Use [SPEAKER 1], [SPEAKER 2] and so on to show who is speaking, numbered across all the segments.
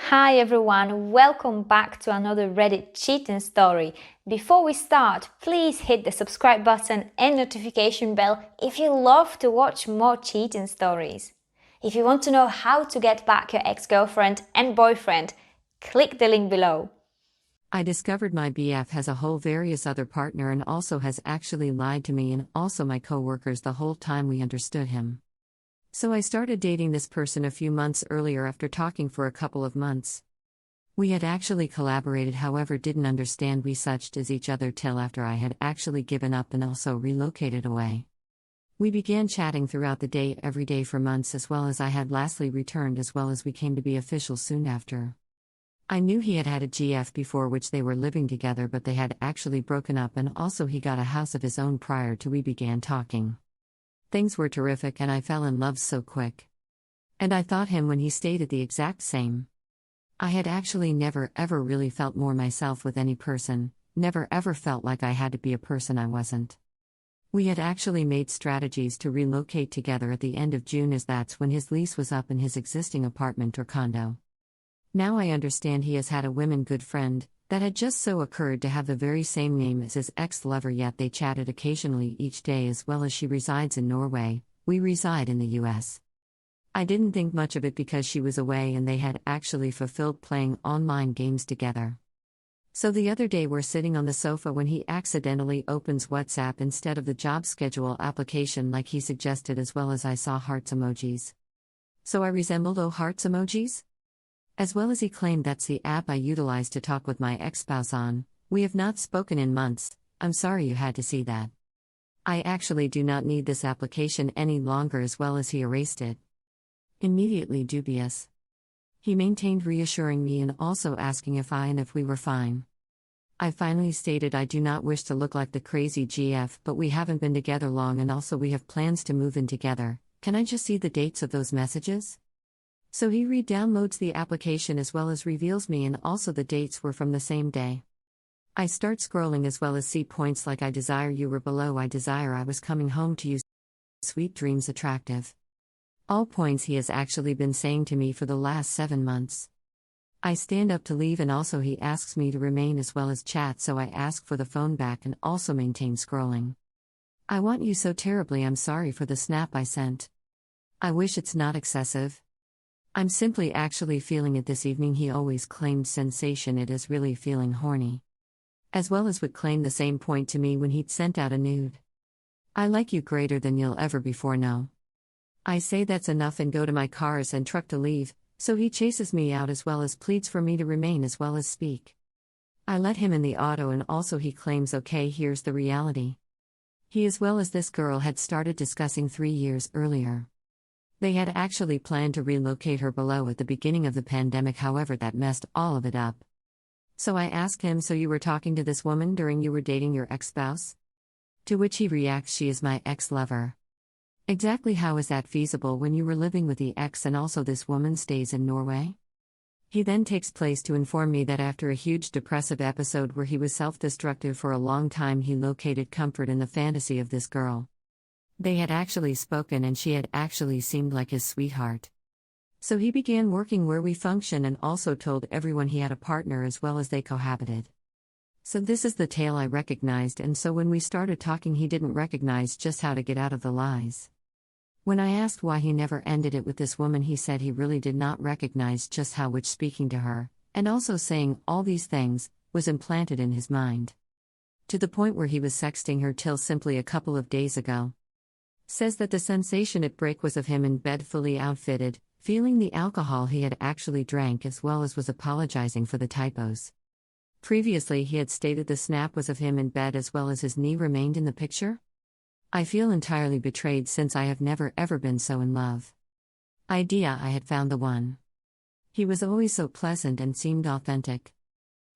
[SPEAKER 1] Hi everyone, welcome back to another Reddit cheating story. Before we start, please hit the subscribe button and notification bell if you love to watch more cheating stories. If you want to know how to get back your ex-girlfriend and boyfriend, click the link below.
[SPEAKER 2] I discovered my BF has a whole various other partner and also has actually lied to me and also my co-workers the whole time we understood him. So I started dating this person a few months earlier after talking for a couple of months. We had actually collaborated, however didn't understand we such as each other till after I had actually given up and also relocated away. We began chatting throughout the day every day for months, as well as I had lastly returned, as well as we came to be official soon after. I knew he had had a GF before which they were living together, but they had actually broken up, and also he got a house of his own prior to we began talking. Things were terrific and I fell in love so quick. And I thought him when he stated the exact same. I had actually never ever really felt more myself with any person, never ever felt like I had to be a person I wasn't. We had actually made strategies to relocate together at the end of June, as that's when his lease was up in his existing apartment or condo. Now I understand he has had a women good friend, that had just so occurred to have the very same name as his ex-lover, yet they chatted occasionally each day, as well as she resides in Norway, we reside in the US. I didn't think much of it because she was away and they had actually fulfilled playing online games together. So the other day we're sitting on the sofa when he accidentally opens WhatsApp instead of the job schedule application like he suggested, as well as I saw hearts emojis. So I resembled hearts emojis? As well as he claimed that's the app I utilize to talk with my ex-spouse on. We have not spoken in months. I'm sorry you had to see that. I actually do not need this application any longer, as well as he erased it. Immediately dubious. He maintained reassuring me and also asking if I and if we were fine. I finally stated I do not wish to look like the crazy GF, but we haven't been together long and also we have plans to move in together. Can I just see the dates of those messages? So he re-downloads the application as well as reveals me, and also the dates were from the same day. I start scrolling as well as see points like I desire you were below, I desire I was coming home to you, sweet dreams attractive. All points he has actually been saying to me for the last 7 months. I stand up to leave and also he asks me to remain as well as chat, so I ask for the phone back and also maintain scrolling. I want you so terribly, I'm sorry for the snap I sent. I wish it's not excessive. I'm simply actually feeling it this evening. He always claimed sensation, it is really feeling horny. As well as would claim the same point to me when he'd sent out a nude. I like you greater than you'll ever before know. I say that's enough and go to my cars and truck to leave, so he chases me out as well as pleads for me to remain as well as speak. I let him in the auto and also he claims okay, here's the reality. He as well as this girl had started discussing 3 years earlier. They had actually planned to relocate her below at the beginning of the pandemic, however that messed all of it up. So I asked him, so you were talking to this woman during you were dating your ex-spouse? To which he reacts, she is my ex-lover. Exactly how is that feasible when you were living with the ex and also this woman stays in Norway? He then takes place to inform me that after a huge depressive episode where he was self-destructive for a long time, he located comfort in the fantasy of this girl. They had actually spoken and she had actually seemed like his sweetheart. So he began working where we function and also told everyone he had a partner as well as they cohabited. So this is the tale I recognized, and so when we started talking he didn't recognize just how to get out of the lies. When I asked why he never ended it with this woman, he said he really did not recognize just how which speaking to her, and also saying all these things, was implanted in his mind. To the point where he was sexting her till simply a couple of days ago. Says that the sensation at break was of him in bed fully outfitted, feeling the alcohol he had actually drank as well as was apologizing for the typos. Previously he had stated the snap was of him in bed as well as his knee remained in the picture. I feel entirely betrayed since I have never ever been so in love. Idea I had found the one. He was always so pleasant and seemed authentic.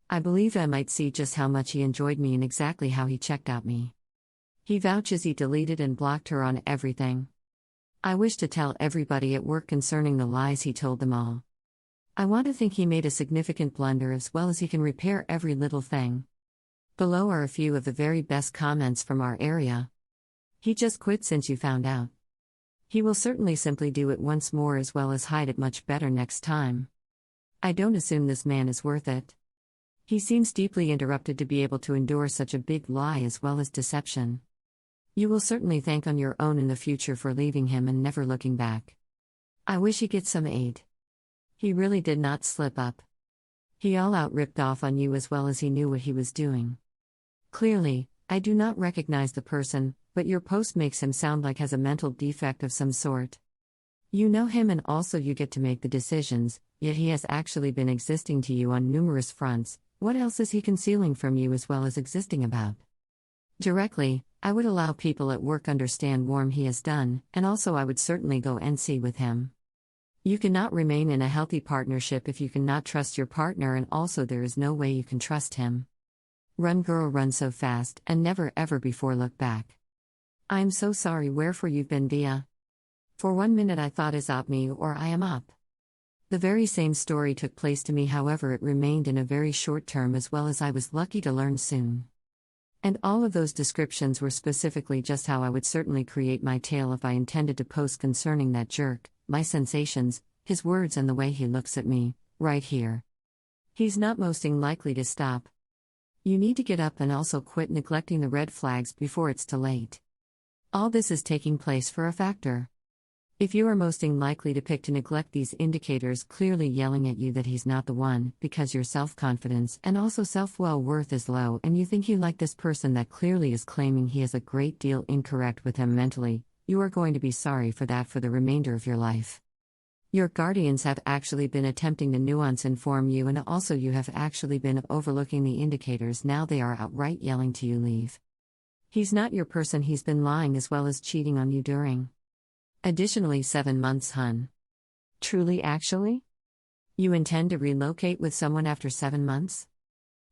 [SPEAKER 2] I believed I might see just how much he enjoyed me and exactly how he checked out me. He vouches he deleted and blocked her on everything. I wish to tell everybody at work concerning the lies he told them all. I want to think he made a significant blunder as well as he can repair every little thing. Below are a few of the very best comments from our area. He just quit since you found out. He will certainly simply do it once more as well as hide it much better next time. I don't assume this man is worth it. He seems deeply interrupted to be able to endure such a big lie as well as deception. You will certainly thank on your own in the future for leaving him and never looking back. I wish he gets some aid. He really did not slip up. He all out ripped off on you as well as he knew what he was doing. Clearly, I do not recognize the person, but your post makes him sound like has a mental defect of some sort. You know him and also you get to make the decisions, yet he has actually been existing to you on numerous fronts. What else is he concealing from you as well as existing about? Directly, I would allow people at work understand warm he has done, and also I would certainly go NC with him. You cannot remain in a healthy partnership if you cannot trust your partner, and also there is no way you can trust him. Run girl run so fast and never ever before look back. I am so sorry wherefore you've been via. For 1 minute I thought is up me or I am up. The very same story took place to me, however it remained in a very short term as well as I was lucky to learn soon. And all of those descriptions were specifically just how I would certainly create my tale if I intended to post concerning that jerk, my sensations, his words and the way he looks at me, right here. He's not mosting likely to stop. You need to get up and also quit neglecting the red flags before it's too late. All this is taking place for a factor. If you are mosting likely to pick to neglect these indicators clearly yelling at you that he's not the one, because your self-confidence and also self-well-worth is low and you think you like this person that clearly is claiming he is a great deal incorrect with him mentally, you are going to be sorry for that for the remainder of your life. Your guardians have actually been attempting to nuance inform you, and also you have actually been overlooking the indicators. Now they are outright yelling to you leave. He's not your person, he's been lying as well as cheating on you during. Additionally 7 months hun. Truly actually? You intend to relocate with someone after 7 months?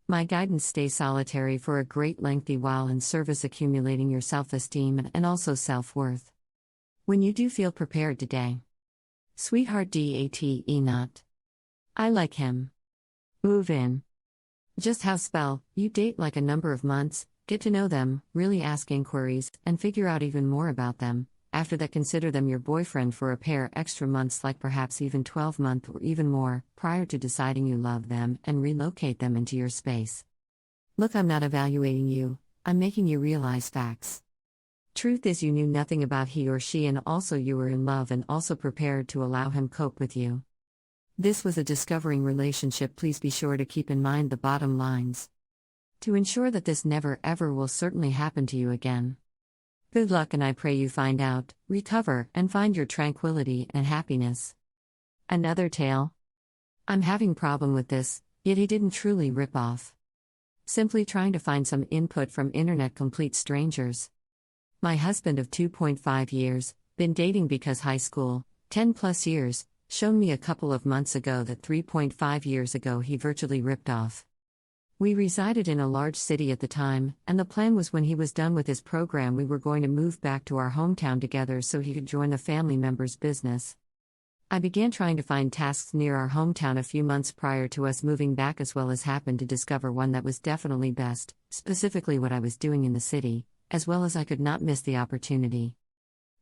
[SPEAKER 2] My guidance: stay solitary for a great lengthy while in service accumulating your self-esteem and also self-worth. When you do feel prepared today. Sweetheart date not. I like him. Move in. Just how spell, you date like a number of months, get to know them, really ask inquiries, and figure out even more about them. After that consider them your boyfriend for a pair extra months, like perhaps even 12 months or even more, prior to deciding you love them and relocate them into your space. Look, I'm not evaluating you, I'm making you realize facts. Truth is you knew nothing about he or she, and also you were in love and also prepared to allow him cope with you. This was a discovering relationship. Please be sure to keep in mind the bottom lines. To ensure that this never ever will certainly happen to you again. Good luck, and I pray you find out, recover, and find your tranquility and happiness. Another tale. I'm having problem with this, yet he didn't truly rip off. Simply trying to find some input from internet complete strangers. My husband of 2.5 years, been dating because high school, 10 plus years, shown me a couple of months ago that 3.5 years ago he virtually ripped off. We resided in a large city at the time, and the plan was when he was done with his program we were going to move back to our hometown together so he could join the family member's business. I began trying to find tasks near our hometown a few months prior to us moving back, as well as happened to discover one that was definitely best, specifically what I was doing in the city, as well as I could not miss the opportunity.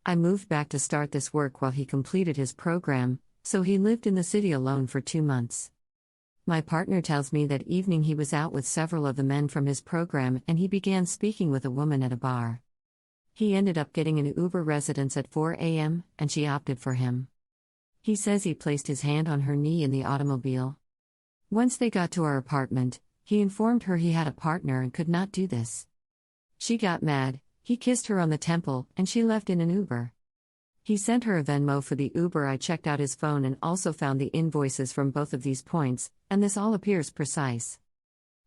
[SPEAKER 2] I moved back to start this work while he completed his program, so he lived in the city alone for 2 months. My partner tells me that evening he was out with several of the men from his program and he began speaking with a woman at a bar. He ended up getting an Uber residence at 4 a.m., and she opted for him. He says he placed his hand on her knee in the automobile. Once they got to our apartment, he informed her he had a partner and could not do this. She got mad, he kissed her on the temple, and she left in an Uber. He sent her a Venmo for the Uber. I checked out his phone and also found the invoices from both of these points, and this all appears precise.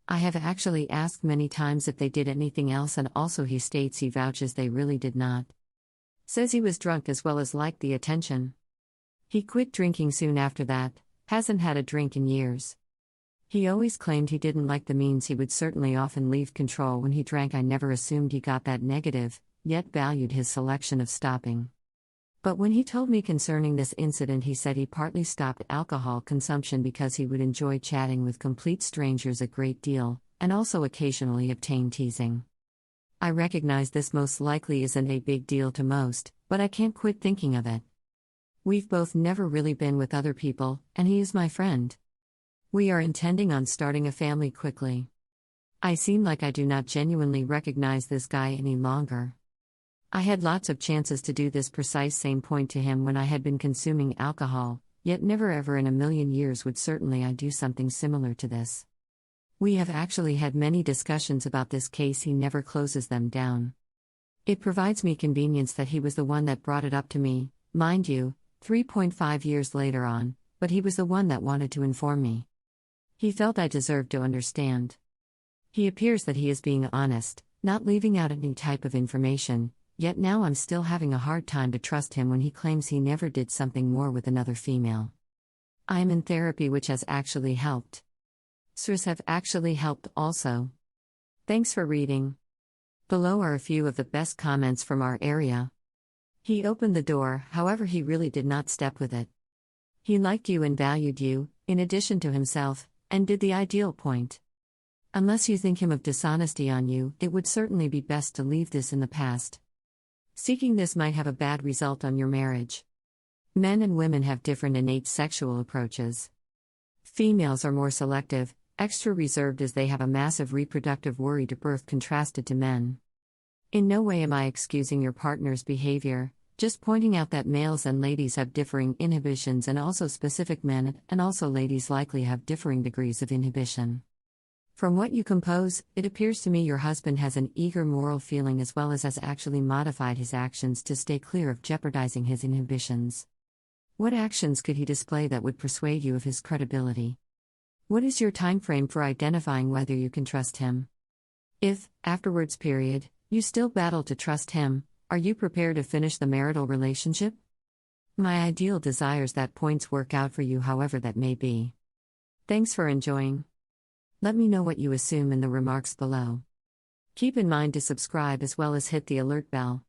[SPEAKER 2] I have actually asked many times if they did anything else, and also he states he vouches they really did not. Says he was drunk as well as liked the attention. He quit drinking soon after that, hasn't had a drink in years. He always claimed he didn't like the means. He would certainly often leave control when he drank. I never assumed he got that negative, yet valued his selection of stopping. But when he told me concerning this incident, he said he partly stopped alcohol consumption because he would enjoy chatting with complete strangers a great deal, and also occasionally obtain teasing. I recognize this most likely isn't a big deal to most, but I can't quit thinking of it. We've both never really been with other people, and he is my friend. We are intending on starting a family quickly. I seem like I do not genuinely recognize this guy any longer. I had lots of chances to do this precise same point to him when I had been consuming alcohol, yet never ever in a million years would certainly I do something similar to this. We have actually had many discussions about this case. He never closes them down. It provides me convenience that he was the one that brought it up to me, mind you, 3.5 years later on, but he was the one that wanted to inform me. He felt I deserved to understand. He appears that he is being honest, not leaving out any type of information, yet now I'm still having a hard time to trust him when he claims he never did something more with another female. I am in therapy, which has actually helped. SRS have actually helped also. Thanks for reading. Below are a few of the best comments from our area. He opened the door, however he really did not step with it. He liked you and valued you, in addition to himself, and did the ideal point. Unless you think him of dishonesty on you, it would certainly be best to leave this in the past. Seeking this might have a bad result on your marriage. Men and women have different innate sexual approaches. Females are more selective, extra reserved, as they have a massive reproductive worry to birth contrasted to men. In no way am I excusing your partner's behavior, just pointing out that males and ladies have differing inhibitions, and also specific men and also ladies likely have differing degrees of inhibition. From what you compose, it appears to me your husband has an eager moral feeling as well as has actually modified his actions to stay clear of jeopardizing his inhibitions. What actions could he display that would persuade you of his credibility? What is your time frame for identifying whether you can trust him? If, afterwards, you still battle to trust him, are you prepared to finish the marital relationship? My ideal desires that points work out for you, however that may be. Thanks for enjoying. Let me know what you assume in the remarks below. Keep in mind to subscribe as well as hit the alert bell.